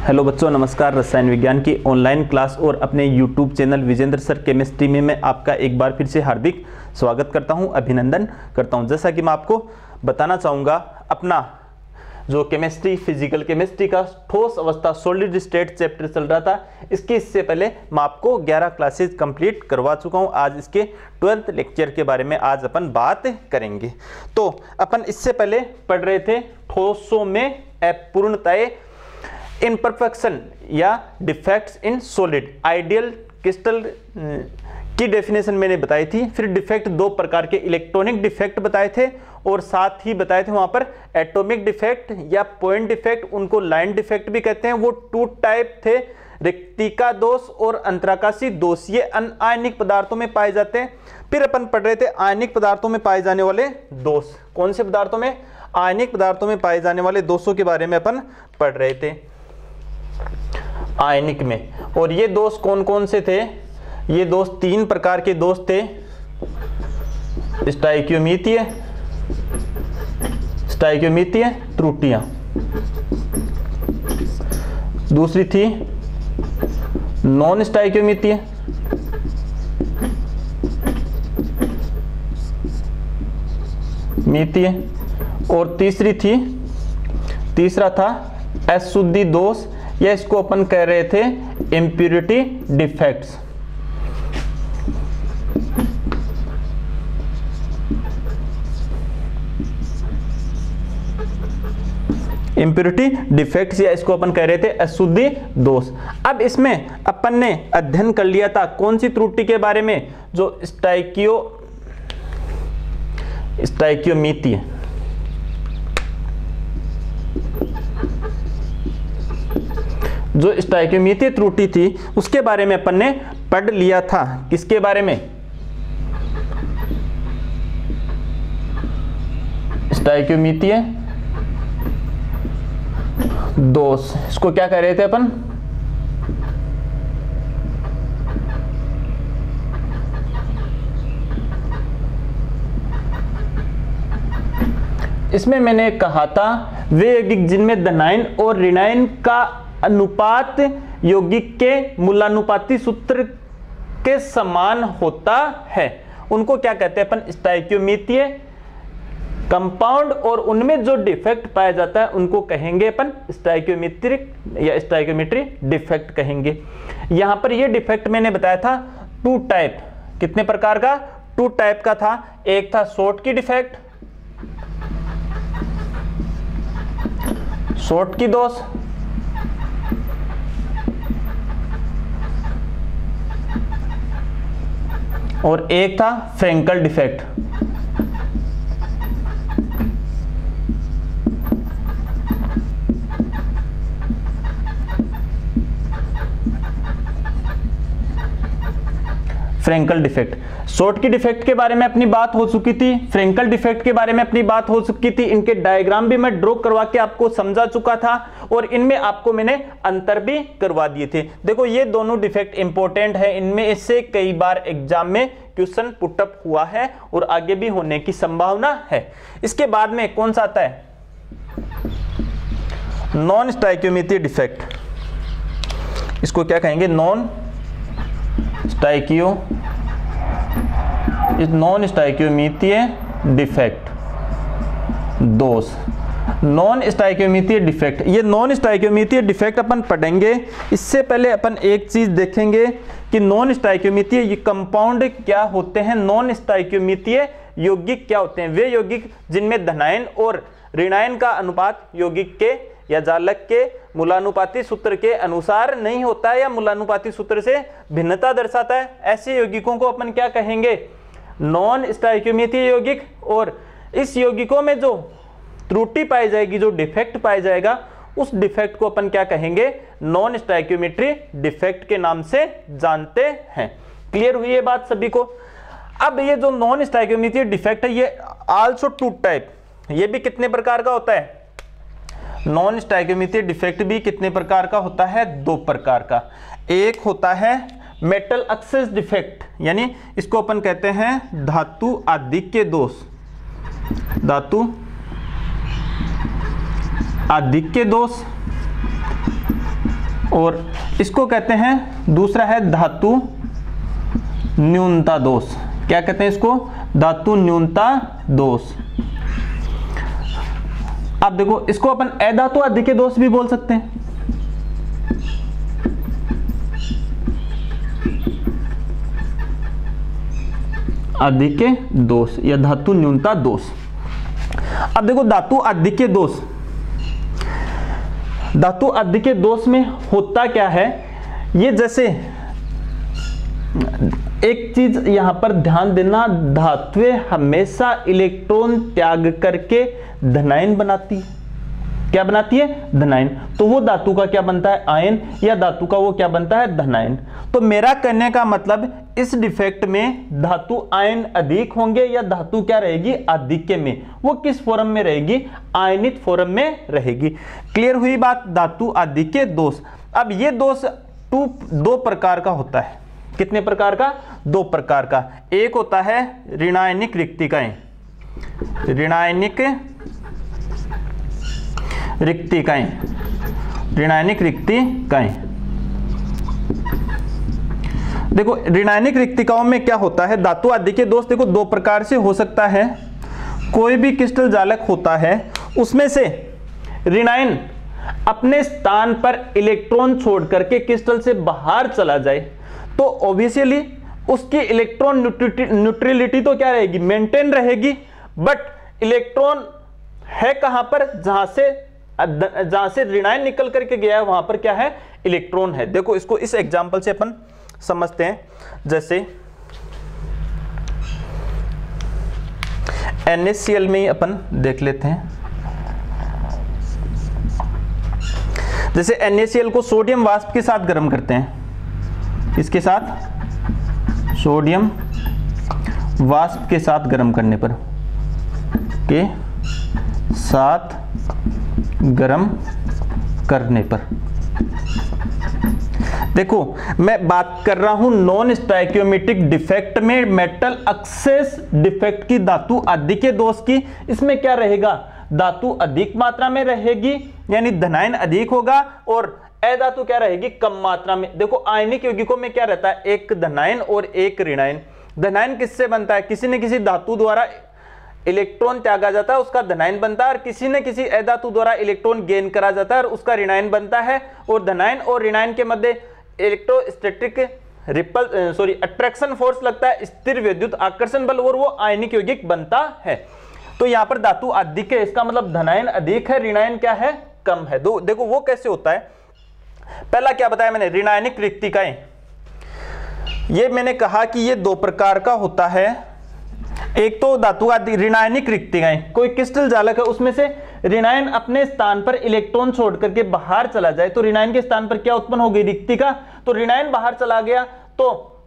Hello बच्चों, नमस्कार। रसायन विज्ञान की ऑनलाइन क्लास और अपने YouTube channel Vijendra sir chemistry में मैं आपका एक बार फिर से हार्दिक स्वागत करता हूं, अभिनंदन करता हूं। जैसा कि मैं आपको बताना चाहूँगा, अपना जो केमिस्ट्री, फिजिकल केमिस्ट्री का ठोस अवस्था सॉलिड स्टेट चैप्टर चल रहा था, इससे पहले मैं आपको 11 क्लासेज कंप्लीट करवा चुका हूं। आज इसके 12th लेक्चर के बारे में आज अपन बात करेंगे। तो अपन इससे पहले पढ़ रहे थे ठोसों में अपूर्णताएं, इम्परफेक्शन या defects in solid. Ideal crystal की डेफिनेशन मैंने बताई थी। फिर डिफेक्ट दो प्रकार के इलेक्ट्रॉनिक डिफेक्ट बताए थे और साथ ही बताए थे वहां पर एटॉमिक डिफेक्ट या पॉइंट डिफेक्ट, उनको लाइन डिफेक्ट भी कहते हैं। वो 2 टाइप थे, रिक्तिका दोष और अंतराकाशी दोष। ये अनायनिक पदार्थों में पाए जाते हैं। फिर अपन पढ़ रहे थे आयनिक पदार्थों में पाए जाने वाले दोष। कौन से पदार्थों में? आयनिक पदार्थों में पाए जाने वाले दोषों के बारे में अपन पढ़ रहे थे आयनिक में। और ये दोष कौन कौन से थे? ये दोष 3 प्रकार के दोष थे। स्टाइक्योमीतीय त्रुटियां, दूसरी थी नॉन स्टाइक्योमीतीय, और तीसरा था अशुद्धि दोष, या इसको अपन कह रहे थे इम्प्योरिटी डिफेक्ट्स। इम्प्योरिटी डिफेक्ट्स या इसको अपन कह रहे थे अशुद्धि दोष। अब इसमें अपन ने अध्ययन कर लिया था कौन सी त्रुटि के बारे में? जो स्टाइक्योमीतीय, जो स्टाइक्योमीतीय त्रुटि थी उसके बारे में अपन ने पढ़ लिया था। किसके बारे में? स्टाइक्योमीतीय दोष। इसको क्या कह रहे थे अपन? इसमें मैंने कहा था वे यौगिक जिनमें धनायन और ऋणायन का अनुपात यौगिक के मूलानुपाती सूत्र के समान होता है, उनको क्या कहते हैं अपन? स्टाइक्योमीतीय कंपाउंड। और उनमें जो डिफेक्ट पाया जाता है उनको कहेंगे अपन स्टाइक्योमेट्रिक या स्टाइक्योमेट्री डिफेक्ट कहेंगे। यहां पर ये डिफेक्ट मैंने बताया था 2 टाइप। कितने प्रकार का? 2 टाइप का था। एक था शॉर्टकी डिफेक्ट, शॉर्टकी दोष, और एक था Frenkel defect. Frenkel defect, Schottky defect के बारे में अपनी बात हो चुकी थी, फ्रेंकल डिफेक्ट के बारे में अपनी बात हो चुकी थी। इनके डायग्राम भी मैं ड्रॉ करवा के आपको समझा चुका था और इनमें आपको मैंने अंतर भी करवा दिए थे। देखो, ये दोनों डिफेक्ट इंपॉर्टेंट है, इनमें इससे कई बार एग्जाम में क्वेश्चन पुटअप हुआ है और आगे भी होने की संभावना है। इसके बाद में कौन सा आता है? Non stoichiometric defect. इसको क्या कहेंगे? नॉन स्टाइक्योमीतीय डिफेक्ट दोष। नॉन स्टाइक्योमीतीय डिफेक्ट, ये नॉन स्टाइक्योमीतीय डिफेक्ट अपन पढ़ेंगे। इससे पहले अपन एक चीज देखेंगे कि नॉन स्टाइक्योमीतीय ये कंपाउंड क्या होते हैं, नॉन स्टाइक्योमीतीय यौगिक क्या होते हैं। वे यौगिक जिनमें धनायन और ऋणायन का अनुपात यौगिक के या जालक के मूलानुपाती सूत्र के अनुसार नहीं होता है या मूलानुपाती सूत्र से भिन्नता दर्शाता है, ऐसे यौगिकों को अपन क्या कहेंगे? नॉन स्टाइक्योमीतीय यौगिक। और इस यौगिकों में जो त्रुटि पाई जाएगी, जो डिफेक्ट पाया जाएगा, उस डिफेक्ट को अपन क्या कहेंगे? नॉन स्टाइक्योमेट्री डिफेक्ट के नाम से जानते हैं। क्लियर हुई ये बात सभी को? अब ये जो नॉन स्टाइक्योमीतीय डिफेक्ट है, ये आल्सो 2 टाइप। ये भी कितने प्रकार का होता है? नॉन स्टाइक्योमीतीय डिफेक्ट भी कितने प्रकार का होता है? 2 प्रकार का। एक होता है मेटल एक्सेस डिफेक्ट, यानी इसको अपन कहते हैं धातु आधिक्य दोष। धातु आधिक्य दोष और इसको कहते हैं, दूसरा है धातु न्यूनता दोष। क्या कहते हैं इसको? धातु न्यूनता दोष। आप देखो, इसको अपन अधातु अधिक्य दोष भी बोल सकते हैं। अधिक्य दोष या धातु न्यूनता दोष। अब देखो, धातु अधिक्य दोष, धातु अधिक्य दोष में होता क्या है, ये जैसे एक चीज यहां पर ध्यान देना, धातुएं हमेशा इलेक्ट्रॉन त्याग करके धनायन बनाती है। क्या बनाती है? धनायन। तो वो धातु का क्या बनता है? आयन। या धातु का वो क्या बनता है? धनायन। तो मेरा कहने का मतलब, इस डिफेक्ट में धातु आयन अधिक होंगे या धातु क्या रहेगी? आधिक्य में। वो किस फॉर्म में रहेगी? आयनित फॉर्म में रहेगी। क्लियर हुई बात? धातु आधिक्य दोष। अब ये दोष दो प्रकार का होता है। कितने प्रकार का? दो प्रकार का। एक होता है ऋणायनिक रिक्तिकाएं। ऋणायनिक रिक्तिकाएं, ऋणायनिक रिक्तिकाएं। देखो, ऋणायनिक रिक्तिकाओं में क्या होता है? धातु अधिक्य दोष देखो दो प्रकार से हो सकता है। कोई भी क्रिस्टल जालक होता है, उसमें से ऋणायन अपने स्थान पर इलेक्ट्रॉन छोड़ करके क्रिस्टल से बाहर चला जाए, तो ऑब्वियसली उसकी इलेक्ट्रॉन न्यूट्रलिटी तो क्या रहेगी? मेंटेन रहेगी। बट इलेक्ट्रॉन है कहां पर? जहां से ऋणायन निकल करके गया है, वहां पर क्या है? इलेक्ट्रॉन है। देखो, इसको इस एग्जांपल से अपन समझते हैं। जैसे NaCl में ही अपन देख लेते हैं। जैसे NaCl को सोडियम वाष्प के साथ गर्म करते हैं, इसके साथ सोडियम वाष्प के साथ गर्म करने पर, के साथ गर्म करने पर, देखो मैं बात कर रहा हूं नॉन स्टोइकियोमेट्रिक डिफेक्ट में, मेटल एक्सेस डिफेक्ट की, धातु अधिक्य दोष की। इसमें क्या रहेगा? धातु अधिक मात्रा में रहेगी, यानी धनायन अधिक होगा, और अधातु क्या रहेगी? कम मात्रा में। देखो, आयनिक यौगिकों में क्या रहता है? एक धनायन और एक ऋणायन। धनायन किससे बनता है? किसी न किसी धातु द्वारा इलेक्ट्रॉन त्यागा जाता है, उसका धनायन बनता है, और किसी न किसी अधातु द्वारा इलेक्ट्रॉन गेन करा जाता है और उसका ऋणायन बनता है। और धनायन और ऋणायन के मध्य इलेक्ट्रोस्टैटिक अट्रैक्शन फोर्स लगता है, स्थिर विद्युत आकर्षण बल, और वो आयनिक यौगिक बनता है। तो यहां पर धातु अधिक है, इसका मतलब धनायन अधिक है, ऋणायन क्या है? कम है। देखो वो कैसे होता है। पहला क्या बताया मैंने? ऋणायनिक रिक्तिकाएं। ये मैंने कहा कि ये दो प्रकार का होता है। एक तो धातु ऋणायनिक रिक्तिकाएं, कोई क्रिस्टल जालक है, उसमें से ऋणायन अपने स्थान पर इलेक्ट्रॉन छोड़ करके बाहर चला जाए, तो ऋणायन के स्थान पर क्या उत्पन्न हो गई? रिक्तिका। तो ऋणायन बाहर चला गया, तो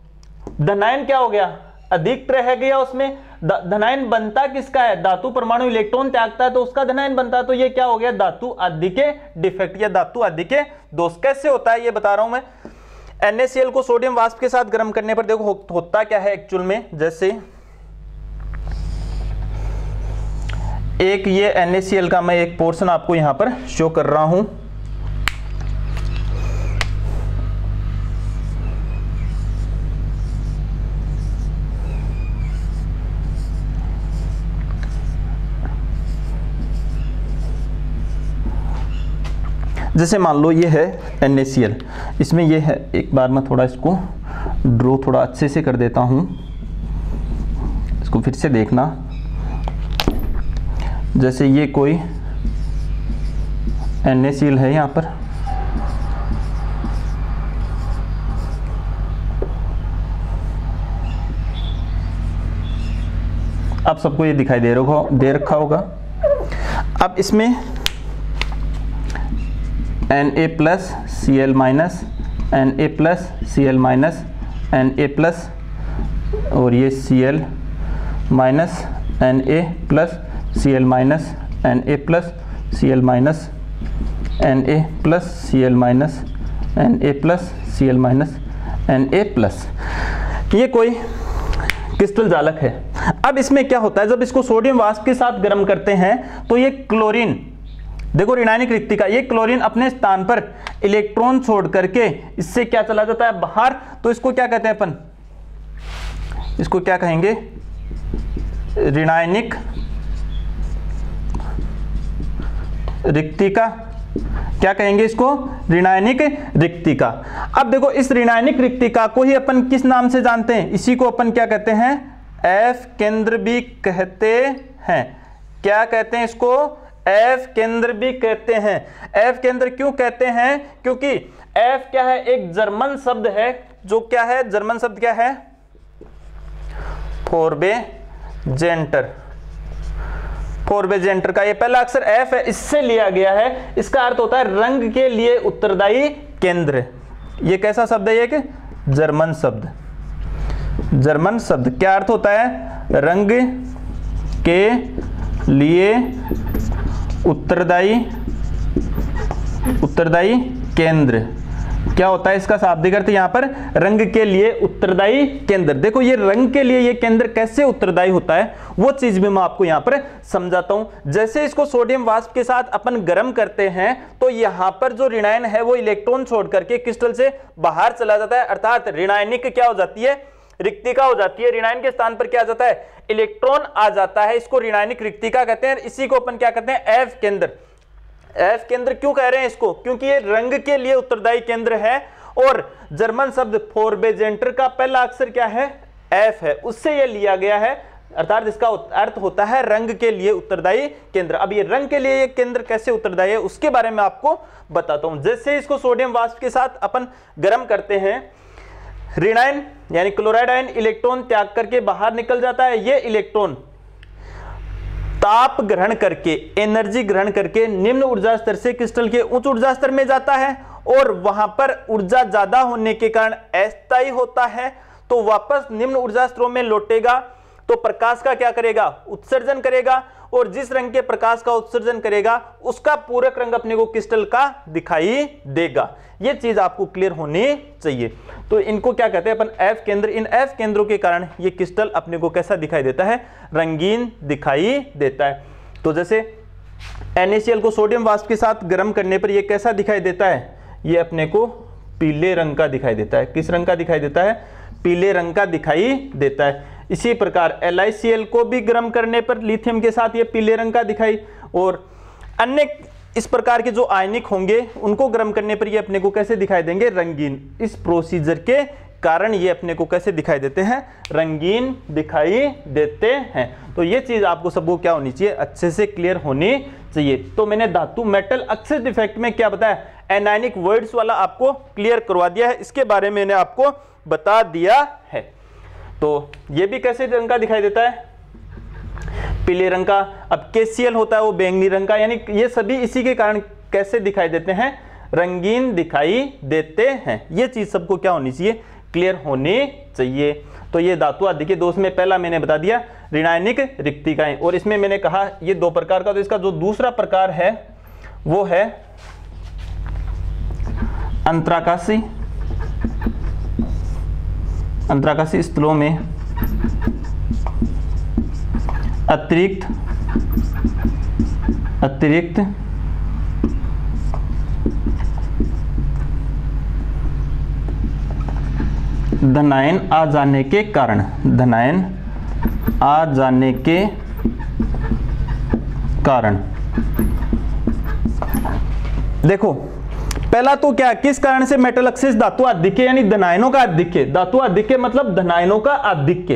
धनायन क्या हो गया? अधिक रह गया उसमें। धनायन बनता किसका है? धातु परमाणु इलेक्ट्रॉन त्यागता है, तो उसका धनायन बनता है। तो ये क्या हो गया? धातु अधिक्य डिफेक्ट या धातु अधिक्य दोष। कैसे होता है ये बता रहा हूं मैं। NaCl को सोडियम वाष्प के साथ गर्म करने पर देखो होता क्या है एक्चुअल में। जैसे एक ये NaCl का मैं एक पोर्शन आपको यहां पर शो कर रहा हूं। जैसे मान लो ये है NaCl, इसमें ये है, एक बार मैं थोड़ा इसको ड्रॉ थोड़ा अच्छे से कर देता हूं, इसको फिर से देखना। जैसे ये कोई NaCl है यहाँ पर, आप सबको ये दिखाई दे रखा होगा। अब इसमें Na plus Cl minus, Na plus Cl minus, Na plus, और ये Cl minus, Na plus Cl minus, Na plus Cl minus, Na plus Cl minus, Na plus Cl minus, Na plus. ये कोई क्रिस्टल जालक है। अब इसमें क्या होता है, जब इसको सोडियम वाष्प के साथ गर्म करते हैं तो ये क्लोरीन देखो ऋणायनिक रिक्तिका, ये क्लोरीन अपने स्थान पर इलेक्ट्रॉन छोड़ करके इससे क्या चला जाता है बाहर, तो इसको क्या कहते हैं अपन, इसको क्या कहेंगे, ऋणायनिक रिक्तिका। क्या कहेंगे इसको, ऋणायनिक रिक्तिका। अब देखो इस ऋणायनिक रिक्तिका को ही अपन किस नाम से जानते हैं, इसी को अपन क्या कहते हैं, एफ केंद्र भी कहते हैं। क्या कहते हैं इसको, एफ केंद्र भी कहते हैं। एफ केंद्र क्यों कहते हैं, क्योंकि एफ क्या है, एक जर्मन शब्द है, जो क्या है, जर्मन शब्द क्या है, फोर्बेजेंटर। फोर्बेजेंटर का ये पहला अक्षर एफ है, इससे लिया गया है। इसका अर्थ होता है रंग के लिए उत्तरदायी केंद्र। ये कैसा शब्द है, ये कि जर्मन शब्द। जर्मन शब्द क्या अर्थ होता है, रंग के लिए उत्तरदायी केंद्र। क्या होता है इसका शाब्दिक अर्थ यहां पर, रंग के लिए उत्तरदायी केंद्र। देखो ये रंग के लिए ये केंद्र कैसे उत्तरदायी होता है, वो चीज भी मैं आपको यहां पर समझाता हूं। जैसे इसको सोडियम वाष्प के साथ अपन गर्म करते हैं, तो यहां पर जो ऋणायन है वो इलेक्ट्रॉन छोड़ करके क्रिस्टल से बाहर चला जाता है, अर्थात ऋणायनिक क्या हो जाती है, रिक्तिका हो जाती है। ऋणायन के स्थान पर क्या आ जाता है, इलेक्ट्रॉन आ जाता है, इसको ऋणायनिक रिक्तिका कहते हैं। इसी को अपन क्या कहते हैं, एफ केंद्र। एफ केंद्र क्यों कह रहे हैं इसको, क्योंकि ये रंग के लिए उत्तरदायी केंद्र है, और जर्मन शब्द फोर्बेजेंटर का पहला अक्षर क्या है, एफ है, उससे ये लिया गया है, अर्थात इसका अर्थ होता है रंग के लिए उत्तरदायी केंद्र। अब ये रंग के लिए ये केंद्र कैसे उत्तरदायी है, उसके बारे में आपको बताता हूं। जैसे इसको सोडियम वाष्प के साथ अपन गर्म करते हैं, ऋणायन यानी क्लोराइड आयन इलेक्ट्रॉन त्याग करके बाहर निकल जाता है। ये इलेक्ट्रॉन ताप ग्रहण करके, एनर्जी ग्रहण करके निम्न ऊर्जा स्तर से क्रिस्टल के उच्च ऊर्जा स्तर में जाता है, और वहां पर ऊर्जा ज्यादा होने के कारण अस्थायी होता है, तो वापस निम्न ऊर्जा स्तरों में लौटेगा, तो प्रकाश का क्या करेगा, उत्सर्जन करेगा, और जिस रंग के प्रकाश का उत्सर्जन करेगा उसका पूरक रंग अपने को क्रिस्टल का दिखाई देगा। यह चीज आपको क्लियर होनी चाहिए। तो इनको क्या कहते हैं अपन, एफ केंद्र। इन एफ केंद्रों के कारण ये क्रिस्टल अपने को कैसा दिखाई देता है, रंगीन दिखाई देता है। तो जैसे NaCl को सोडियम वाष्प के साथ गर्म करने पर ये कैसा दिखाई देता है, ये अपने को पीले रंग का दिखाई देता है। किस रंग का दिखाई देता है, पीले रंग का दिखाई देता है। इसी प्रकार LiCl को भी गर्म करने पर लिथियम के साथ ये पीले रंग का दिखाई, और अन्य इस प्रकार के जो आयनिक होंगे उनको गर्म करने पर ये अपने को कैसे दिखाई देंगे, रंगीन। इस प्रोसीजर के कारण ये अपने को कैसे दिखाई देते हैं, रंगीन दिखाई देते हैं। तो ये चीज आपको सबको क्या होनी चाहिए, अच्छे से क्लियर होनी चाहिए। तो मैंने धातु मेटल एक्सिस डिफेक्ट में क्या बताया, एनायनिक वर्ड्स वाला आपको क्लियर करवा दिया है, इसके बारे में मैंने आपको बता दिया है। तो ये भी कैसे रंग का दिखाई देता है, पीले रंग का। अब KCl होता है वो बैंगनी रंग का, यानी ये सभी इसी के कारण कैसे दिखाई देते हैं, रंगीन दिखाई देते हैं। ये चीज सबको क्या होनी चाहिए, क्लियर होनी चाहिए। तो ये धातु आदि के दोष में पहला मैंने बता दिया ऋणायनिक रिक्तिकाएं, और इसमें मैंने कहा ये दो प्रकार का। तो इसका जो दूसरा प्रकार है वो है अंतराकाशी। अंतराकाशी स्थलों में अतिरिक्त धनायन आ जाने के कारण, धनायन आ जाने के कारण, देखो पहला तो क्या, किस कारण से मेटल एक्सिस धातु आधिक्य यानी धनायनों का आधिक्य, धातु आधिक्य मतलब धनायनों का आधिक्य,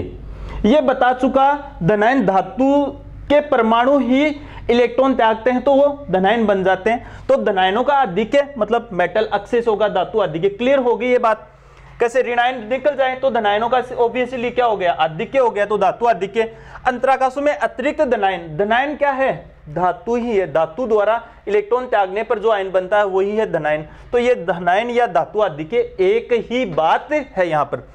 ये बता चुका। धनायन धातु के परमाणु ही इलेक्ट्रॉन त्यागते हैं तो वो धनायन बन जाते हैं, तो धनायनों का आधिक्य मतलब मेटल एक्सिस होगा, धातु आधिक्य। क्लियर होगी ये बात। कैसे ऋणायन निकल जाए तो धनायनों का ऑब्वियसली क्या हो गया, आधिक्य हो गया, तो धातु आधिक्य। अंतराकाशों में अतिरिक्त धनायन, धनायन क्या है, धातु ही है, धातु द्वारा इलेक्ट्रॉन त्यागने पर जो आयन बनता है वही है धनायन। तो ये धनायन या धातु आधिक्य एक ही बात है यहाँ पर।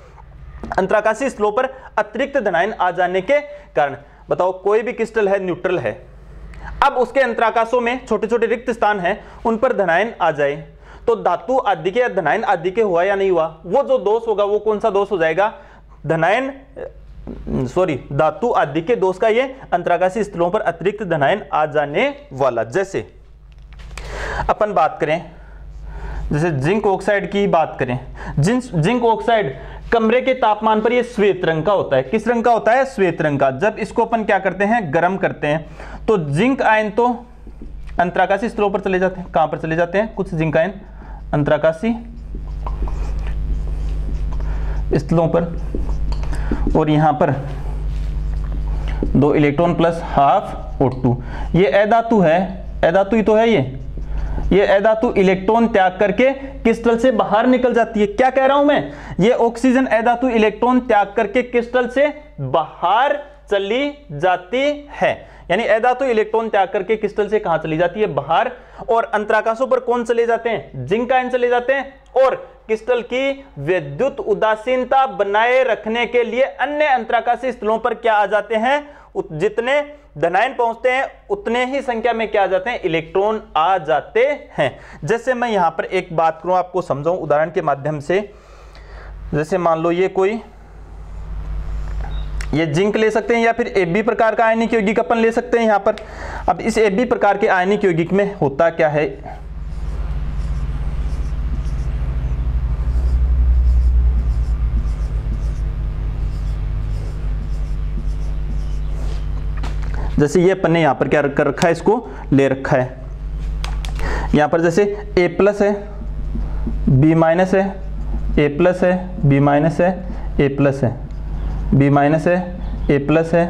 अंतराकाशी स्थलों पर अतिरिक्त धनायन आ जाने के कारण, बताओ कोई भी क्रिस्टल है, न्यूट्रल है, अब उसके अंतराकाशों में छोटे छोटे रिक्त स्थान हैं, उन पर धनायन आ जाए तो धातु आधिक्य या धनायन आधिक्य हुआ या नहीं हुआ, वो जो दोष होगा वो कौन सा दोष हो जाएगा, धातु आधिक्य दोष का ये अंतराकाशी स्थलों पर अतिरिक्त धनायन आ जाने वाला। जैसे अपन बात करें जैसे जिंक ऑक्साइड की बात करें, जिंक ऑक्साइड कमरे के तापमान पर ये श्वेत रंग का होता है। किस रंग का होता है? श्वेत रंग का। जब इसको अपन क्या करते हैं, गर्म करते हैं, तो जिंक आयन तो अंतराकाशी स्तरों पर चले जाते हैं। कहां पर चले जाते हैं? कुछ जिंक आयन अंतराकाशी स्थलों पर, और यहां पर 2 इलेक्ट्रॉन प्लस हाफ O2। ये अधातु है, अधातु ही तो है ये अधातु इलेक्ट्रॉन त्याग करके क्रिस्टल से बाहर निकल जाती है। क्या कह रहा हूं मैं? ये ऑक्सीजन अधातु इलेक्ट्रॉन त्याग करके क्रिस्टल से बाहर चली जाती है, यानी अधातु इलेक्ट्रॉन त्याग करके क्रिस्टल से कहां चली जाती है? बाहर। और अंतराकाशों पर कौन चले जाते हैं? जिंक आयन चले जाते हैं। और क्रिस्टल की विद्युत उदासीनता बनाए रखने के लिए अन्य अंतराकाशी स्थलों पर क्या आ जाते हैं? जितने धनायन पहुंचते हैं उतने ही संख्या में क्या आ जाते हैं? इलेक्ट्रॉन आ जाते हैं। जैसे मैं यहां पर एक बात करूं, आपको समझाऊं उदाहरण के माध्यम से। जैसे मान लो ये जिंक ले सकते हैं या फिर Ab प्रकार का आयनिक यौगिक अपन ले सकते हैं यहां पर। अब इस Ab प्रकार के आयनिक यौगिक में होता क्या है, जैसे ये अपन ने यहां पर क्या कर रखा है, इसको ले रखा है। यहां पर जैसे A+ है, B- है, A+ है, B- है, A+ है, B- है, A+ है, B- है, A+ है,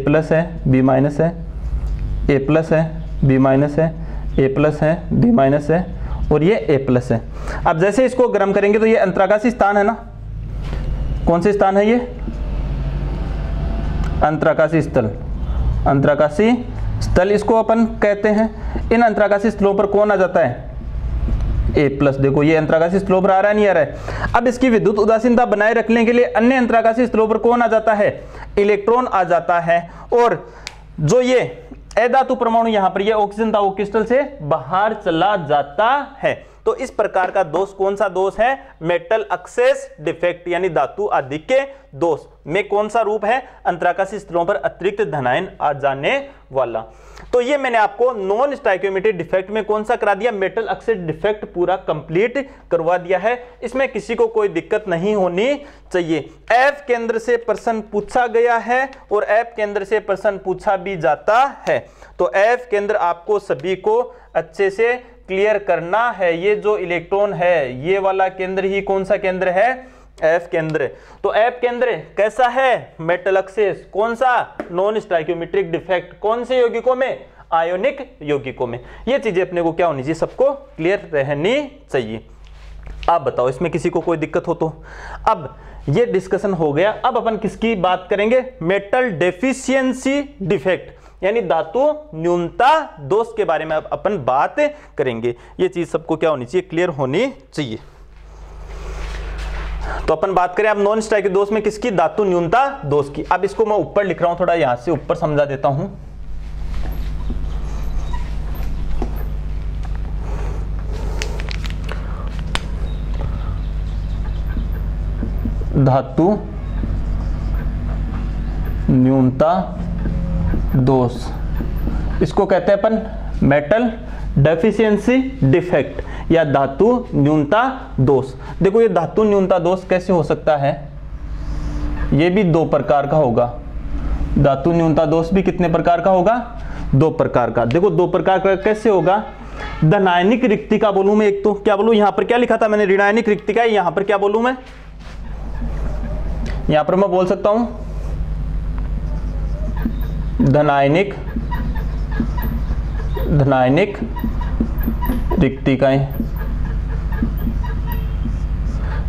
B- है, A+ है, B- है, A+ है, B- है, और ये A+ है। अब जैसे इसको गर्म करेंगे तो ये अंतराकाशी स्थान है ना, कौन से स्थान है ये? अंतराकाशी स्थल, अंतराकाशी स्थल इसको अपन कहते हैं। इन अंतराकाशी स्थलों पर कौन आ जाता है? A+। देखो ये अंतराकाशी स्थलों पर आ रहा है, नहीं आ रहा है? अब इसकी विद्युत उदासीनता बनाए रखने के लिए अन्य अंतराकाशी स्थलों पर कौन आ जाता है? इलेक्ट्रॉन आ जाता है। और जो ये अधातु परमाणु यहां पर ये ऑक्सीजन था, वो क्रिस्टल से बाहर चला जाता है। तो इस प्रकार का दोष कौन सा दोष है? मेटल एक्सेस डिफेक्ट, यानी धातु आधिक्य दोष में कौन सा रूप है? अंतराकाशी स्थलों पर अतिरिक्त धनायन आ जाने वाला। तो ये मैंने आपको नॉन स्टोइकियोमेट्रिक डिफेक्ट में कौन सा करा दिया? मेटल एक्सेस डिफेक्ट पूरा कंप्लीट करवा दिया है। इसमें किसी को कोई दिक्कत नहीं होनी चाहिए। एफ केंद्र से प्रश्न पूछा गया है और एफ केंद्र से प्रश्न पूछा भी जाता है। तो एफ केंद्र आपको सभी को अच्छे से क्लियर करना है। ये जो इलेक्ट्रॉन है, ये वाला केंद्र ही कौन सा केंद्र है? एफ केंद्र। तो एफ केंद्र कैसा है? Metal access. कौन सा? Non stoichiometric defect. कौन से यौगिकों में? आयोनिक यौगिकों में। ये चीजें अपने को क्या होनी चाहिए? सबको क्लियर रहनी चाहिए। आप बताओ इसमें किसी को कोई दिक्कत हो तो? अब ये डिस्कशन हो गया। अब अपन किसकी बात करेंगे? मेटल डेफिशिएंसी डिफेक्ट, यानी धातु न्यूनता दोष के बारे में अब अपन बात करेंगे। ये चीज सबको क्या होनी चाहिए? क्लियर होनी चाहिए। तो अपन बात करें अब नॉन स्टोइकिक दोष में किसकी? धातु न्यूनता दोष की। अब इसको मैं ऊपर लिख रहा हूं, थोड़ा यहां से ऊपर समझा देता हूं। धातु न्यूनता दोष, इसको कहते हैं अपन मेटल डेफिशिएंसी डिफेक्ट या धातु न्यूनता दोष। देखो ये धातु न्यूनता दोष कैसे हो सकता है? ये भी 2 प्रकार का होगा। धातु न्यूनता दोष भी कितने प्रकार का होगा? 2 प्रकार का। देखो 2 प्रकार का कैसे होगा? धनायनिक रिक्तिका बोलूं मैं एक, तो क्या बोलूं? यहां पर क्या लिखा था मैंने? ऋणायनिक रिक्तिका। यहां पर क्या बोलूं मैं? यहां पर मैं बोल सकता हूं धनायनिक रिक्तिकाएं।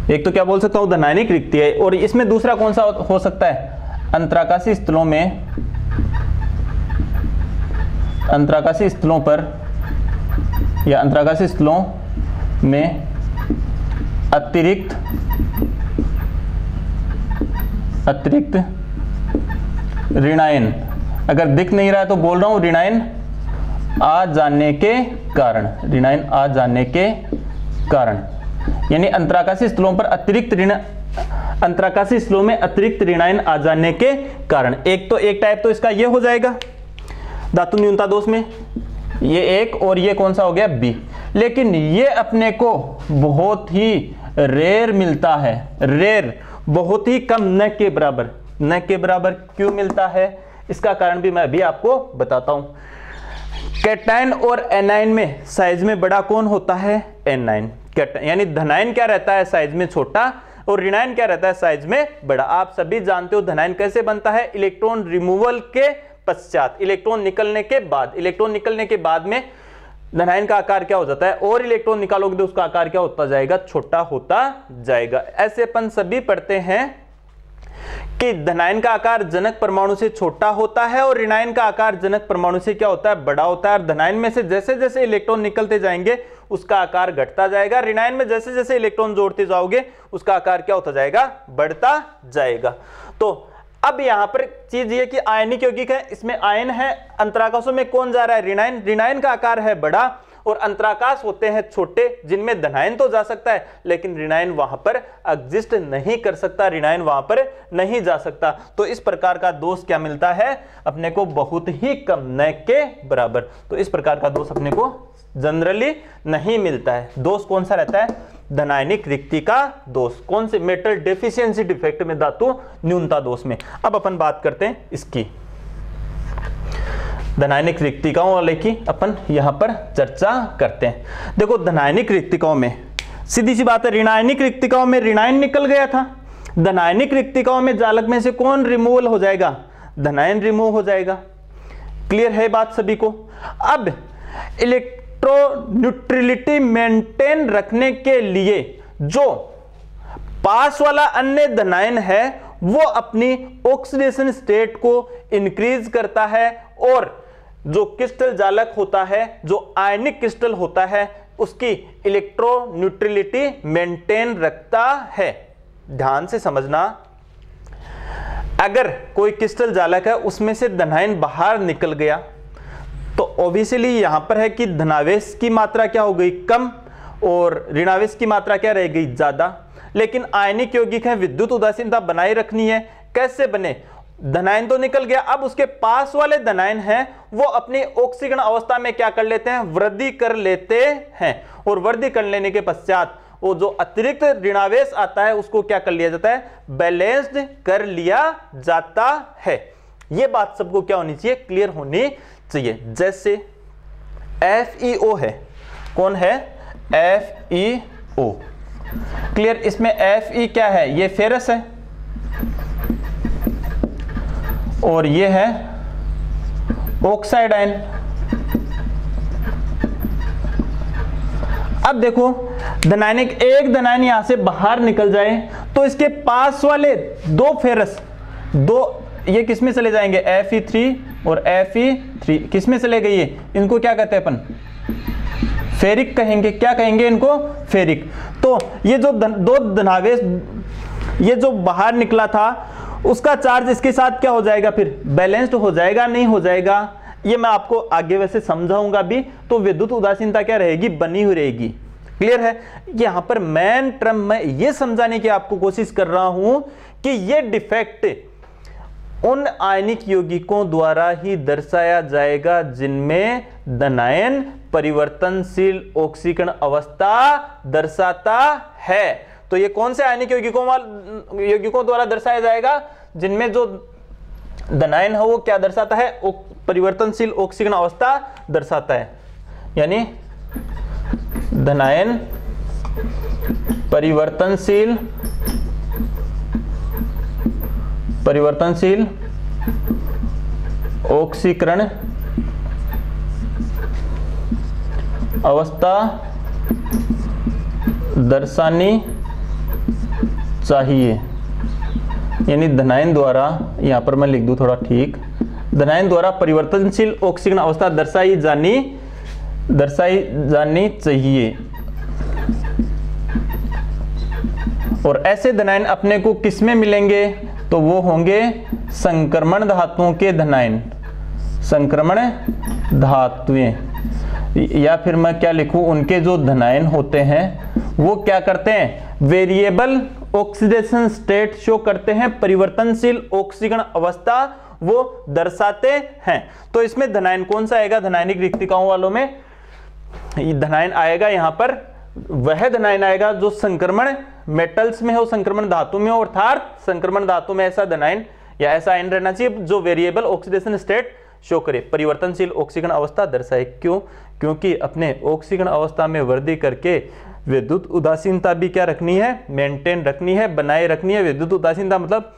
एक तो क्या बोल सकता हूं? धनायनिक रिक्तियाएं। और इसमें दूसरा कौन सा हो सकता है? अंतराकाशी स्थलों में, अंतराकाशी स्थलों पर या अंतराकाशी स्थलों में अतिरिक्त ऋणायन। अगर दिख नहीं रहा है तो बोल रहा हूं ऋणायन आ जाने के कारण, ऋणायन आ जाने के कारण, यानी अंतराकाशी स्थलों पर अंतराकाशी स्थलों में अतिरिक्त ऋणायन आ जाने के कारण। एक टाइप तो इसका ये हो जाएगा धातु न्यूनता दोष में। ये एक और ये कौन सा हो गया बी। लेकिन ये अपने को बहुत ही रेयर मिलता है, रेयर, बहुत ही कम, न के बराबर। न के बराबर क्यों मिलता है, इसका कारण भी मैं अभी आपको बताता हूं। कैटायन और एनायन में साइज में बड़ा कौन होता है, एनायन। यानी धनायन क्या रहता है, साइज में छोटा, और ऋणायन क्या रहता है, साइज में बड़ा। आप सभी जानते हो धनायन कैसे बनता है, इलेक्ट्रॉन रिमूवल के पश्चात, इलेक्ट्रॉन निकलने के बाद। इलेक्ट्रॉन निकलने के बाद में धनायन का आकार क्या हो जाता है, और इलेक्ट्रॉन निकालोगे तो उसका आकार क्या होता जाएगा, छोटा होता जाएगा। ऐसे अपन सभी पढ़ते हैं कि धनायन का आकार जनक परमाणु से छोटा होता है और ऋणायन का आकार जनक परमाणु से क्या होता है, बड़ा होता है। और धनायन में से जैसे जैसे इलेक्ट्रॉन निकलते जाएंगे उसका आकार घटता जाएगा, ऋणायन में जैसे जैसे इलेक्ट्रॉन जोड़ते जाओगे उसका आकार क्या होता जाएगा, बढ़ता जाएगा। तो अब यहां पर चीज ये कि आयनिक यौगिक है, इसमें आयन है, अंतराकाशों में कौन जा रहा है, ऋणायन। ऋणायन का आकार है बड़ा और अंतराकाश होते हैं छोटे, जिनमें धनायन तो जा सकता है लेकिन ऋणायन वहां पर एग्जिस्ट नहीं कर सकता, ऋणायन वहां पर नहीं जा सकता। तो इस प्रकार का दोष क्या मिलता है अपने को, बहुत ही कम, न के बराबर। तो इस प्रकार का दोष अपने को जनरली नहीं मिलता है। दोष कौन सा रहता है, धनायनिक रिक्ति का दोष। कौन से, मेटल डेफिशिएंसी डिफेक्ट में, धातु न्यूनता दोष में। अब अपन बात करते हैं इसकी, धनायनिक रिक्तिकाओं वाले की अपन यहां पर चर्चा करते हैं। देखो धनायनिक रिक्तिकाओं में सीधी सी बात है, ऋणायनिक रिक्तिकाओं में ऋणायन निकल गया था, धनायनिक रिक्तिकाओं में जालक में से कौन रिमूवल हो जाएगा, धनायन रिमूव हो जाएगा। क्लियर है बात सभी को। अब इलेक्ट्रोन्यूट्रलिटी मेंटेन रखने के लिए जो पास वाला अन्य धनायन है वो अपनी ऑक्सीडेशन स्टेट को इंक्रीज करता है, और जो क्रिस्टल जालक होता है, जो आयनिक क्रिस्टल होता है, उसकी इलेक्ट्रोन्यूट्रलिटी मेंटेन रखता है। ध्यान से समझना, अगर कोई क्रिस्टल जालक है उसमें से धनायन बाहर निकल गया तो ऑब्वियसली यहां पर है कि धनावेश की मात्रा क्या हो गई, कम, और ऋणावेश की मात्रा क्या रह गई, ज्यादा। लेकिन आयनिक यौगिक है, विद्युत उदासीनता बनाए रखनी है। कैसे बने, धनायन तो निकल गया, अब उसके पास वाले धनायन हैं वो अपनी ऑक्सीकरण अवस्था में क्या कर लेते हैं, वृद्धि कर लेते हैं, और वृद्धि कर लेने के पश्चात वो जो अतिरिक्त ऋणावेश आता है उसको क्या कर लिया जाता है, बैलेंस्ड कर लिया जाता है। ये बात सबको क्या होनी चाहिए, क्लियर होनी चाहिए। जैसे FeO है, कौन है, FeO। क्लियर, इसमें Fe क्या है, ये फेरस है और ये है ऑक्साइड आयन। अब देखो धनायनिक, एक धनायन यहां से बाहर निकल जाए तो इसके पास वाले दो फेरस, दो ये किसमें चले जाएंगे, Fe3 और Fe3 किसमें चले गई है, इनको क्या कहते हैं अपन, फेरिक कहेंगे। क्या कहेंगे इनको, फेरिक। तो ये जो दो धनावेश, ये जो बाहर निकला था उसका चार्ज इसके साथ क्या हो जाएगा, फिर बैलेंस्ड हो जाएगा, नहीं हो जाएगा, ये मैं आपको आगे वैसे समझाऊंगा भी। तो विद्युत उदासीनता क्या रहेगी, बनी हुई रहेगी। क्लियर है। यहां पर मेन टर्म मैं ये समझाने की आपको कोशिश कर रहा हूं कि ये डिफेक्ट उन आयनिक यौगिकों द्वारा ही दर्शाया जाएगा जिनमें धनायन परिवर्तनशील ऑक्सीकरण अवस्था दर्शाता है। तो ये कौन से आयनिक यौगिकों द्वारा दर्शाया जाएगा, जिनमें जो धनायन है वो क्या दर्शाता है, परिवर्तनशील ऑक्सीकरण अवस्था दर्शाता है। यानी धनायन परिवर्तनशील ऑक्सीकरण अवस्था दर्शानी चाहिए। यानी धनायन द्वारा, यहां पर मैं लिख दूं थोड़ा ठीक, धनायन द्वारा परिवर्तनशील ऑक्सीकरण अवस्था दर्शाई जानी चाहिए। और ऐसे धनायन अपने को किसमें मिलेंगे, तो वो होंगे संक्रमण धातुओं के धनायन, संक्रमण धातुएं, या फिर मैं क्या लिखूं, उनके जो धनायन होते हैं वो क्या करते हैं, वेरिएबल ऑक्सीडेशन स्टेट शो करते हैं, परिवर्तनशील ऑक्सीकरण अवस्था वो दर्शाते हैं। तो इसमें धनायन कौन सा आएगा? धनायनिक रिक्तिकाओं वालों में धनायन आएगा, यहाँ पर वह धनायन आएगा जो संक्रमण मेटल्स में हो, संक्रमण धातु में हो, अर्थात संक्रमण धातु में ऐसा धनायन या ऐसा आयन रहना चाहिए जो वेरिएबल ऑक्सीडेशन स्टेट शो करे, परिवर्तनशील ऑक्सीकरण अवस्था दर्शाए। क्यों? क्योंकि अपने ऑक्सीकरण अवस्था में वृद्धि करके विद्युत उदासीनता भी क्या रखनी है? मेंटेन रखनी है, बनाए रखनी है। विद्युत उदासीनता मतलब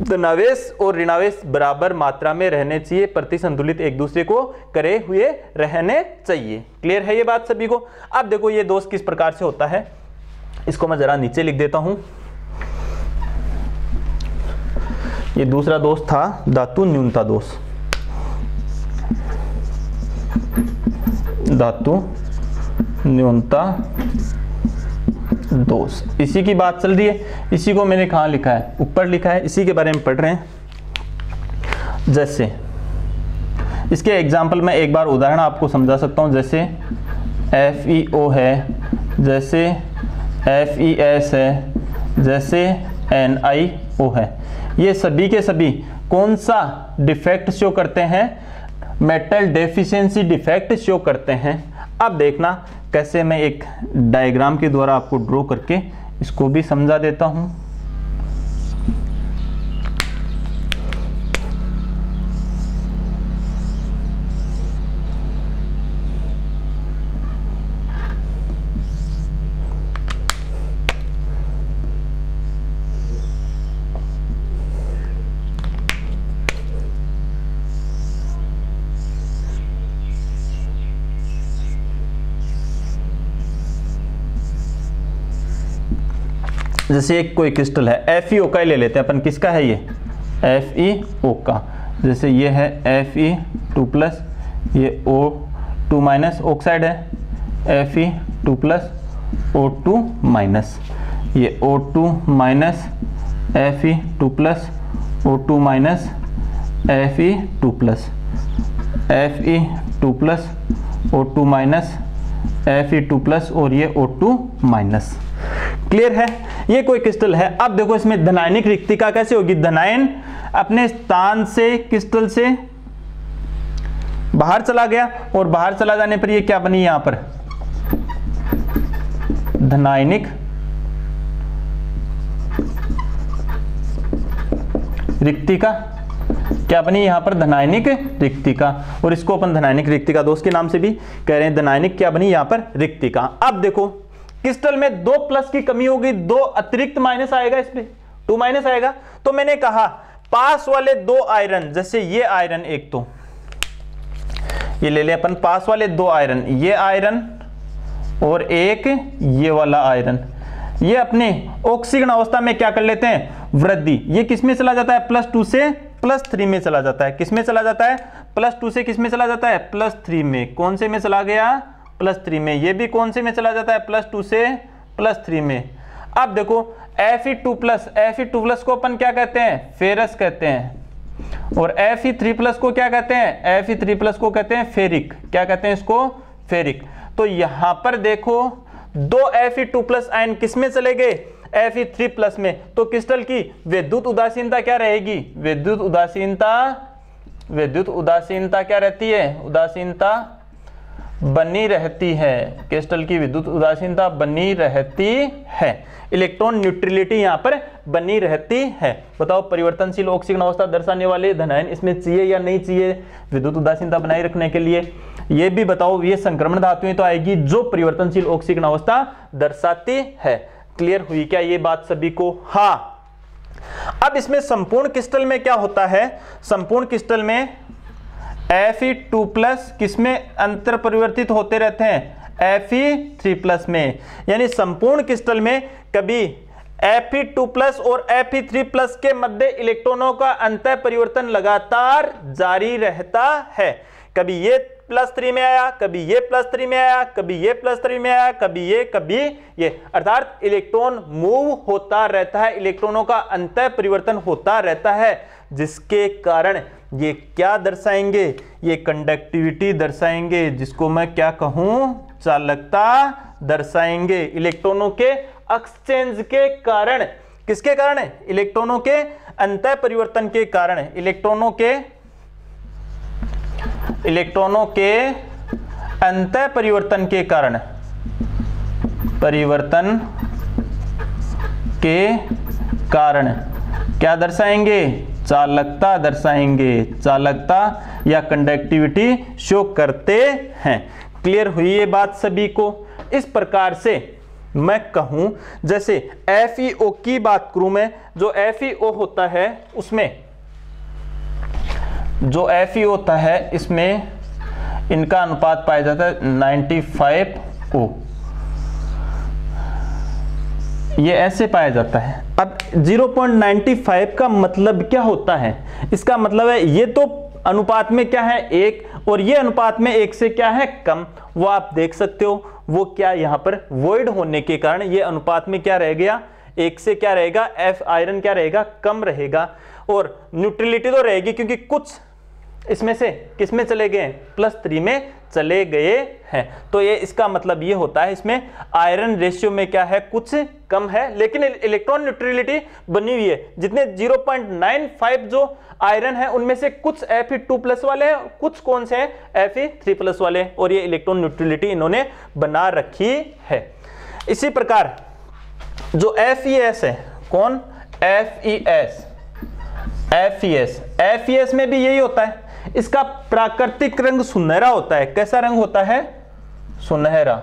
धनावेश और ऋणावेश बराबर मात्रा में रहने चाहिए, प्रति संतुलित एक दूसरे को करे हुए रहने चाहिए। क्लियर है ये बात सभी को? अब देखो ये दोष किस प्रकार से होता है, इसको मैं जरा नीचे लिख देता हूं। ये दूसरा दोष था धातु न्यूनता दोष, धातु न्यूनता दोष। इसी की बात चल रही है, इसी को मैंने कहाँ लिखा है? ऊपर लिखा है, इसी के बारे में पढ़ रहे हैं। जैसे इसके एग्जाम्पल में एक बार उदाहरण आपको समझा सकता हूँ। जैसे FeO है, जैसे FeS है, जैसे NiO है। ये सभी के सभी कौन सा डिफेक्ट शो करते हैं? मेटल डेफिशिएंसी डिफेक्ट शो करते हैं। अब देखना कैसे मैं एक डायग्राम के द्वारा आपको ड्रॉ करके इसको भी समझा देता हूं। जैसे एक कोई क्रिस्टल है, FeO का ही ले लेते हैं अपन। किसका है ये? FeO का। जैसे ये है Fe2+, ये O2- ऑक्साइड है, Fe2+, O2-, ये O2-, Fe2+, O2-, Fe2+, Fe2+, O2-, Fe2+ और ये O2-। क्लियर है? ये कोई क्रिस्टल है। अब देखो इसमें धनायनिक रिक्तिका कैसे होगी? धनायन अपने स्थान से क्रिस्टल से बाहर चला गया और बाहर चला जाने पर ये क्या बनी? यहां पर धनायनिक रिक्तिका। क्या बनी? यहां पर धनायनिक रिक्तिका, और इसको अपन धनायनिक रिक्तिका दोष के नाम से भी कह रहे हैं। धनायनिक क्या बनी? यहां पर रिक्तिका। अब देखो क्रिस्टल में 2 प्लस की कमी होगी, 2 अतिरिक्त माइनस आएगा, इसमें 2- आएगा। तो मैंने कहा पास वाले 2 आयरन, जैसे ये आयरन, एक तो ये ले ले अपन, पास वाले 2 आयरन, ये आयरन और एक ये वाला आयरन, ये अपने ऑक्सीकरण अवस्था में क्या कर लेते हैं? वृद्धि। ये किस में चला जाता है? +2 से +3 में चला जाता है। किस में चला जाता है? +2 से किस में चला जाता है? +3 में। कौन से में चला गया? +3 में। ये भी कौन से में चला जाता है? +2 से +3 में। अब देखो Fe2+ को अपन क्या कहते हैं? फेरस कहते हैं। और Fe3+ को क्या कहते हैं? Fe3+ को कहते हैं फेरिक। क्या कहते हैं इसको? फेरिक। तो यहां पर देखो 2 Fe2+ आयन किस में चले गए? Fe3+ में। तो क्रिस्टल की विद्युत उदासीनता क्या रहेगी? विद्युत उदासीनता क्या रहती है? उदासीनता बनी रहती है। क्रिस्टल की विद्युत उदासीनता बनी रहती है। इलेक्ट्रॉन न्यूट्रलिटी यहां पर बनी रहती है। बताओ परिवर्तनशील ऑक्सीकरण अवस्था दर्शाने वाले धनायन इसमें चाहिए या नहीं चाहिए विद्युत उदासीनता बनाए रखने के लिए? ये भी बताओ। ये संक्रमण धातुएं तो आएगी जो परिवर्तनशील ऑक्सीकरण अवस्था दर्शाती है। क्लियर हुई क्या ये बात सभी को? हाँ। अब इसमें संपूर्ण क्रिस्टल में क्या होता है? संपूर्ण क्रिस्टल में Fe2+ किसमें अंतर परिवर्तित होते रहते हैं? Fe3+ में। यानी संपूर्ण क्रिस्टल में कभी Fe2+ और Fe3+ के मध्य इलेक्ट्रॉनों का अंतर परिवर्तन लगातार जारी रहता है। कभी ये +3 में आया, कभी ये +3 में आया, कभी ये +3 में आया, कभी ये, अर्थात इलेक्ट्रॉन मूव होता रहता है, इलेक्ट्रॉनों का अंतर परिवर्तन होता रहता है, जिसके कारण ये क्या दर्शाएंगे? ये कंडक्टिविटी दर्शाएंगे, जिसको मैं क्या कहूं? चालकता दर्शाएंगे। इलेक्ट्रॉनों के एक्सचेंज के कारण। किसके कारण? इलेक्ट्रॉनों के अंतः परिवर्तन के कारण इलेक्ट्रॉनों के अंतः परिवर्तन के कारण क्या दर्शाएंगे? चालकता दर्शाएंगे, चालकता या कंडक्टिविटी शो करते हैं। क्लियर हुई ये बात सभी को? इस प्रकार से मैं कहूं, जैसे FeO की बात करूं मैं, जो FeO होता है उसमें, जो Fe होता है इसमें इनका अनुपात पाया जाता है 95O, ये ऐसे पाया जाता है। अब 0.95 का मतलब क्या होता है? इसका मतलब है ये तो अनुपात में क्या है 1, और ये अनुपात में 1 से क्या है कम। वो आप देख सकते हो, वो क्या यहाँ पर वॉइड होने के कारण ये अनुपात में क्या रह गया, 1 से क्या रहेगा, F आयरन क्या रहेगा, कम रहेगा। और न्यूट्रलिटी तो रहेगी क्योंकि कुछ इसमें से किस में चले गए, +3 में चले गए हैं। तो ये इसका मतलब ये होता है इसमें आयरन रेशियो में क्या है, कुछ कम है, लेकिन इलेक्ट्रॉन न्यूट्रलिटी बनी हुई है। जितने 0.95 जो आयरन है उनमें से कुछ Fe2+ वाले हैं, कुछ कौन से हैं, Fe3+ वाले, और ये इलेक्ट्रॉन न्यूट्रलिटी इन्होंने बना रखी है। इसी प्रकार जो FeS है, कौन, FeS में भी यही होता है। इसका प्राकृतिक रंग सुनहरा होता है। कैसा रंग होता है, सुनहरा।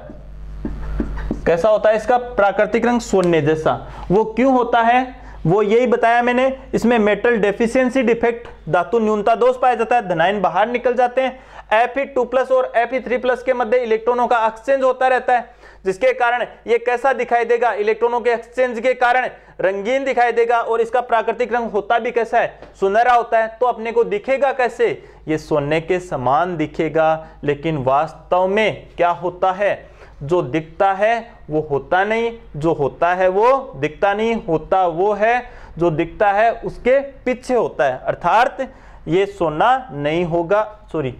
कैसा होता है इसका प्राकृतिक रंग, सोने जैसा। वो क्यों होता है, वो यही बताया मैंने। इसमें मेटल डेफिशिएंसी डिफेक्ट, धातु न्यूनता दोष पाया जाता है, धनायन बाहर निकल जाते हैं। Fe2+ और Fe3+ के मध्य इलेक्ट्रॉनों का एक्सचेंज होता रहता है, जिसके कारण ये कैसा दिखाई देगा, इलेक्ट्रॉनों के एक्सचेंज के कारण रंगीन दिखाई देगा। और इसका प्राकृतिक रंग होता भी कैसा है, सुनहरा होता है। तो अपने को दिखेगा कैसे, ये सोने के समान दिखेगा, लेकिन वास्तव में क्या होता है, जो दिखता है वो होता नहीं, जो होता है वो दिखता नहीं, होता वो है जो दिखता है उसके पीछे होता है। अर्थात ये सोना नहीं होगा, सॉरी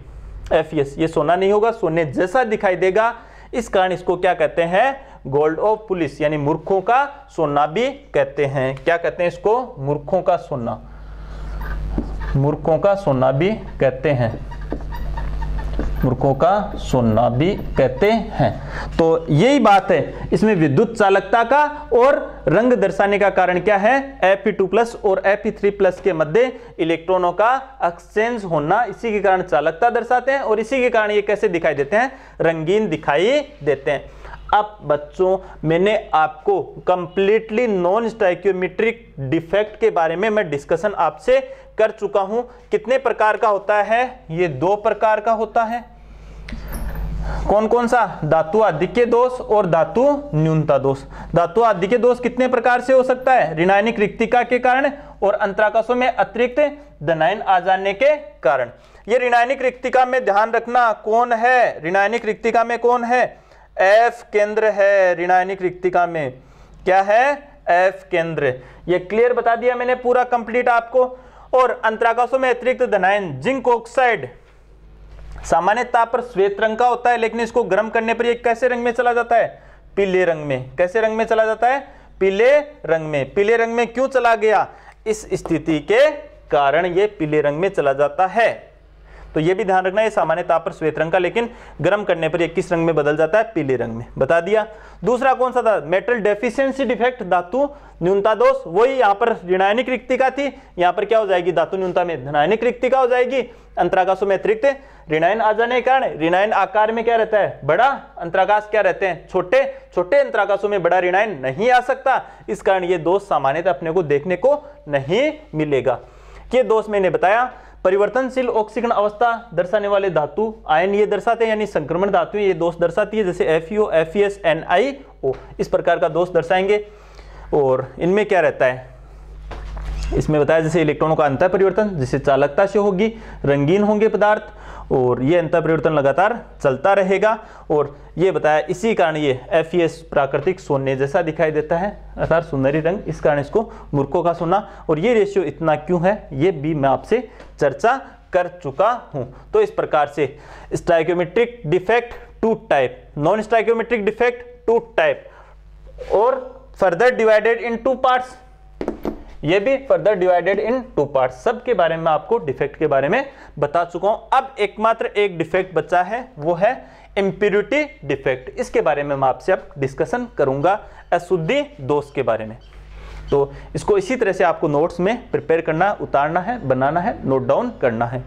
FeS, ये सोना नहीं होगा, सोने जैसा दिखाई देगा। इस कारण इसको क्या कहते हैं, गोल्ड ऑफ पुलिस, यानी मूर्खों का सोना भी कहते हैं। क्या कहते हैं इसको, मूर्खों का सोना, मूर्खों का सोना भी कहते हैं, मूर्खों का सोना भी कहते हैं। तो यही बात है इसमें विद्युत चालकता का, और रंग दर्शाने का कारण क्या है, Fe2+ और Fe3+ के मध्य इलेक्ट्रॉनों का एक्सचेंज होना, इसी के कारण चालकता दर्शाते हैं, और इसी के कारण ये कैसे दिखाई देते हैं, रंगीन दिखाई देते हैं। अब बच्चों मैंने आपको कंप्लीटली नॉन स्टोइकियोमेट्रिक डिफेक्ट के बारे में मैं डिस्कशन आपसे कर चुका हूं। कितने प्रकार का होता है, ये 2 प्रकार का होता है। कौन कौन सा, धातु आधिक्य दोष और धातु न्यूनता दोष। धातु आधिक्य दोष कितने प्रकार से हो सकता है, ऋणायनिक रिक्तिका के कारण और अंतराकाशों में अतिरिक्त धनायन आ जाने के कारण। ये ऋणायनिक रिक्तिका में ध्यान रखना, कौन है ऋणायनिक रिक्तिका में, कौन है, F केंद्र है ऋणायनिक रिक्तिका में। क्या है, F केंद्र। ये क्लियर बता दिया मैंने पूरा कंप्लीट आपको। और अंतराकाशों में अतिरिक्त धनायन, जिंक ऑक्साइड सामान्य ताप पर श्वेत रंग का होता है, लेकिन इसको गर्म करने पर ये कैसे रंग में चला जाता है, पीले रंग में। कैसे रंग में चला जाता है, पीले रंग में। पीले रंग में क्यों चला गया, इस स्थिति के कारण ये पीले रंग में चला जाता है। तो ये भी ध्यान रखना, ये सामान्य ताप पर श्वेत रंग का, लेकिन गर्म करने पर ये किस रंग में बदल जाता है, पीले रंग में। बता दिया। दूसरा कौन सा था, मेटल डेफिशिएंसी डिफेक्ट, धातु न्यूनता दोष। वही यहाँ पर ऋणायनिक रिक्तिका थी, यहाँ पर क्या हो जाएगी, धातु न्यूनता में धनायनिक रिक्तिका हो जाएगी। अंतराकाशों में अतिरिक्त ऋणायन आ जाने के कारण ऋणायन आकार में क्या रहता है, बड़ा, अंतराकाश क्या रहते हैं, छोटे। छोटे अंतराकाशों में बड़ा ऋणायन नहीं आ सकता, इस कारण ये दोष सामान्यतः अपने को देखने को नहीं मिलेगा। ये दोष मैंने बताया। परिवर्तनशील ऑक्सीकरण अवस्था दर्शाने वाले धातु आयन ये दर्शाते हैं, यानी संक्रमण धातु ये दोष दर्शाती है, जैसे FeO, FeS, NiO, इस प्रकार का दोष दर्शाएंगे। और इनमें क्या रहता है, इसमें बताया जैसे इलेक्ट्रॉनों का अंतर परिवर्तन, जिससे चालकता से होगी, रंगीन होंगे पदार्थ, और ये अंतर परिवर्तन लगातार चलता रहेगा। और ये बताया इसी कारण ये FeS प्राकृतिक सोने जैसा दिखाई देता है, अर्थात सुनहरी रंग, इस कारण इसको मूर्खों का सोना। और ये रेशियो इतना क्यों है, ये भी मैं आपसे चर्चा कर चुका हूं। तो इस प्रकार से stoichiometric defect 2 type, non stoichiometric defect 2 type, और फर्दर डिवाइडेड इन 2 पार्ट्स। ये भी फर्दर डिवाइडेड इन 2 पार्ट्स। सब के बारे में आपको डिफेक्ट के बारे में बता चुका हूं। अब एकमात्र एक डिफेक्ट बचा है, वो है इम्प्योरिटी डिफेक्ट। इसके बारे में मैं आपसे अब डिस्कशन करूंगा, अशुद्धि दोष के बारे में। तो इसको इसी तरह से आपको नोट्स में प्रिपेयर करना, उतारना है, बनाना है, नोट डाउन करना है।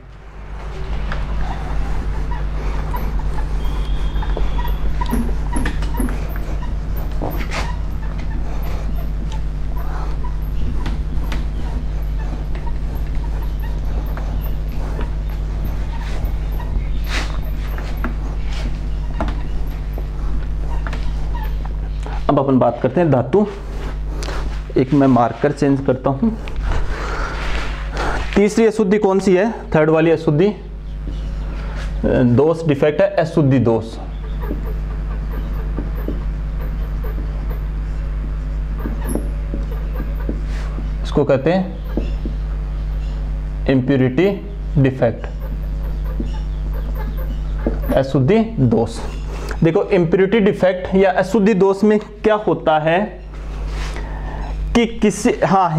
अब अपन बात करते हैं धातु। एक मैं मार्कर चेंज करता हूं। तीसरी अशुद्धि कौन सी है? थर्ड वाली अशुद्धि दोष डिफेक्ट है अशुद्धि दोष। इसको कहते हैं इम्प्योरिटी डिफेक्ट, अशुद्धि दोष। देखो इम्प्योरिटी डिफेक्ट या अशुद्धि दोष में क्या होता है कि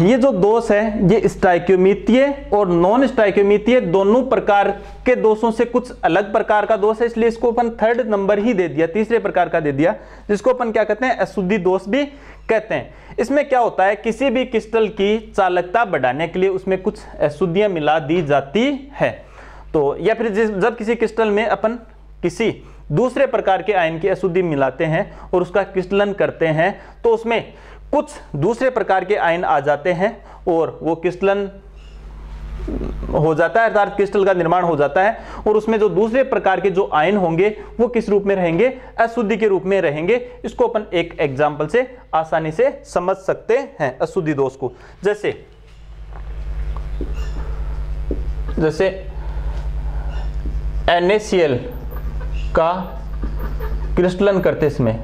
ये जो दोष है ये स्टाइक्योमीतीय और नॉन स्टाइक्योमीतीय दोनों प्रकार के दोषों से कुछ अलग प्रकार का दोष है, इसलिए इसको अपन थर्ड नंबर ही दे दिया, तीसरे प्रकार का दे दिया, जिसको अपन क्या कहते हैं? अशुद्धि दोष भी कहते हैं। इसमें क्या होता है, किसी भी क्रिस्टल की चालकता बढ़ाने के लिए उसमें कुछ अशुद्धियां मिला दी जाती है। तो या फिर जब किसी क्रिस्टल में अपन किसी दूसरे प्रकार के आयन की अशुद्धि मिलाते हैं और उसका क्रिस्टलन करते हैं, तो उसमें कुछ दूसरे प्रकार के आयन आ जाते हैं और वो क्रिस्टलन हो जाता है, अर्थात क्रिस्टल का निर्माण हो जाता है, और उसमें जो दूसरे प्रकार के जो आयन होंगे वो किस रूप में रहेंगे? अशुद्धि के रूप में रहेंगे। इसको अपन एक एग्जाम्पल से आसानी से समझ सकते हैं अशुद्धि दोष को। जैसे NaCl का क्रिस्टलन करते समय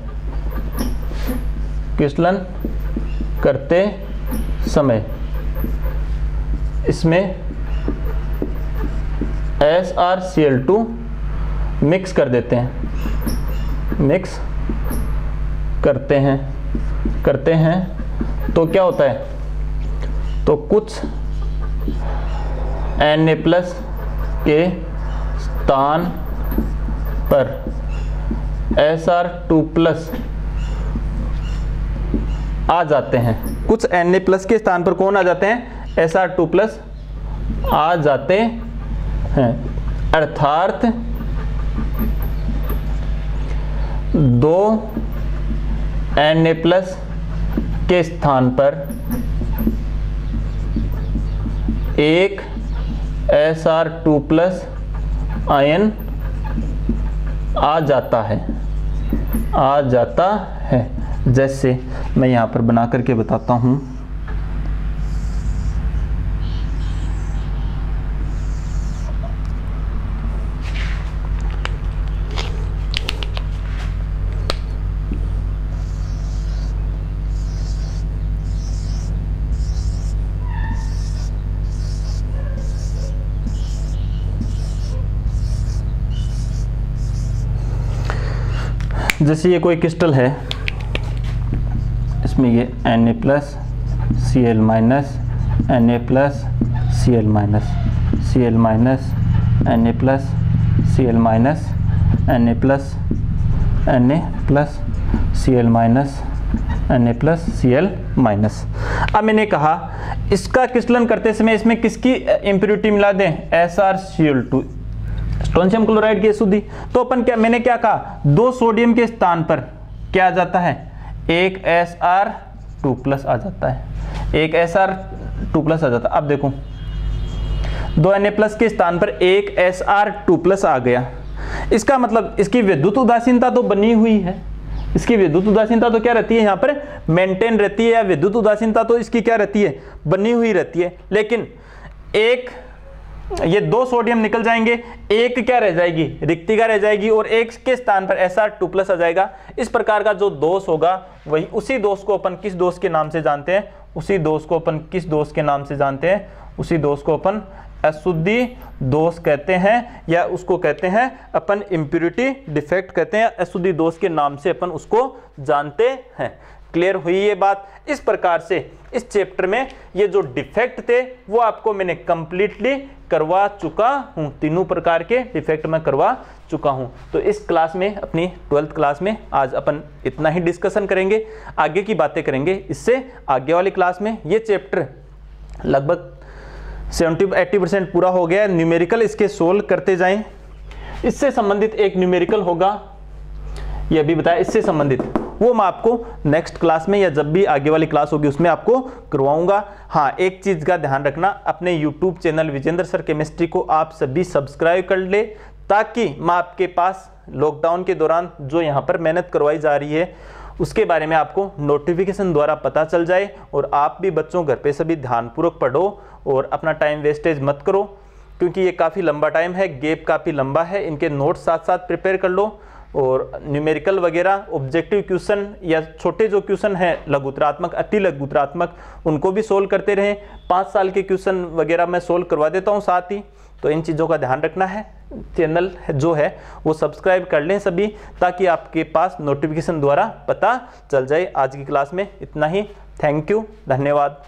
इसमें SrCl2 मिक्स कर देते हैं, मिक्स करते हैं तो क्या होता है? तो कुछ Na+ के स्थान पर Sr2+ आ जाते हैं। कुछ Na+ के स्थान पर कौन आ जाते हैं? Sr2+ आ जाते हैं, अर्थात 2 Na+ के स्थान पर एक Sr2+ आयन आ जाता है। जैसे मैं यहां पर बना करके बताता हूं। जैसे ये कोई क्रिस्टल है, इसमें ये Na+Cl-, Na+Cl-, Cl-, Na+Cl-, Na+Cl-, अब मैंने कहा इसका क्रिस्टलन करते समय इसमें किसकी इम्प्योरिटी मिला दें? SrCl2, स्ट्रोंशियम क्लोराइड की अशुद्धि। तो अपन मैंने क्या कहा? 2 सोडियम के स्थान पर क्या आ जाता है? एक Sr2+ आ जाता है, एक Sr2+ आ जाता है। अब देखो 2 Na+ के स्थान पर एक Sr2+ आ गया। इसका मतलब इसकी विद्युत उदासीनता तो बनी हुई है, इसकी विद्युत उदासीनता तो क्या रहती है? यहाँ पर मेंटेन रहती है, या विद्युत उदासीनता तो इसकी क्या रहती है? बनी हुई रहती है। लेकिन एक ये 2 सोडियम निकल जाएंगे, एक क्या रह जाएगी? रिक्तिका रह जाएगी, और एक के स्थान पर Sr2+ आ जाएगा। इस प्रकार का जो दोष होगा वही, उसी दोष को अपन किस दोष के नाम से जानते हैं? उसी दोष को अपन किस दोष के नाम से जानते हैं? उसी दोष को अपन अशुद्धि दोष कहते हैं, या उसको कहते हैं अपन इम्प्योरिटी डिफेक्ट कहते हैं। अशुद्धि दोष के नाम से अपन उसको जानते हैं। क्लियर हुई ये बात। इस प्रकार से इस चैप्टर में ये जो डिफेक्ट थे वो आपको मैंने कंप्लीटली करवा चुका हूं, तीनों प्रकार के डिफेक्ट मैं करवा चुका हूं। तो इस क्लास में, अपनी 12th क्लास में आज अपन इतना ही डिस्कशन करेंगे, आगे की बातें करेंगे। इससे आगे वाली क्लास में ये चैप्टर लगभग 70-80% पूरा हो गया। न्यूमेरिकल इसके सोल्व करते जाएं। इससे संबंधित एक न्यूमेरिकल होगा, ये अभी बताया, इससे संबंधित वो मैं आपको नेक्स्ट क्लास में या जब भी आगे वाली क्लास होगी उसमें आपको करवाऊंगा। हाँ, एक चीज का ध्यान रखना, अपने YouTube channel Vijendra sir chemistry को आप सभी सब्सक्राइब कर ले, ताकि मैं आपके पास लॉकडाउन के दौरान जो यहाँ पर मेहनत करवाई जा रही है उसके बारे में आपको नोटिफिकेशन द्वारा पता चल जाए, और आप भी बच्चों घर पे सभी ध्यानपूर्वक पढ़ो और अपना टाइम वेस्टेज मत करो, क्योंकि ये काफ़ी लंबा टाइम है, गैप काफ़ी लंबा है। इनके नोट्स साथ साथ प्रिपेयर कर लो, और न्यूमेरिकल वगैरह ऑब्जेक्टिव क्वेश्चन या छोटे जो क्वेश्चन हैं लघुत्रात्मक, अति लघुत्रात्मक, उनको भी सोल्व करते रहें। 5 साल के क्वेश्चन वगैरह मैं सोल्व करवा देता हूँ साथ ही। तो इन चीज़ों का ध्यान रखना है। चैनल जो है वो सब्सक्राइब कर लें सभी, ताकि आपके पास नोटिफिकेशन द्वारा पता चल जाए। आज की क्लास में इतना ही। थैंक यू, धन्यवाद।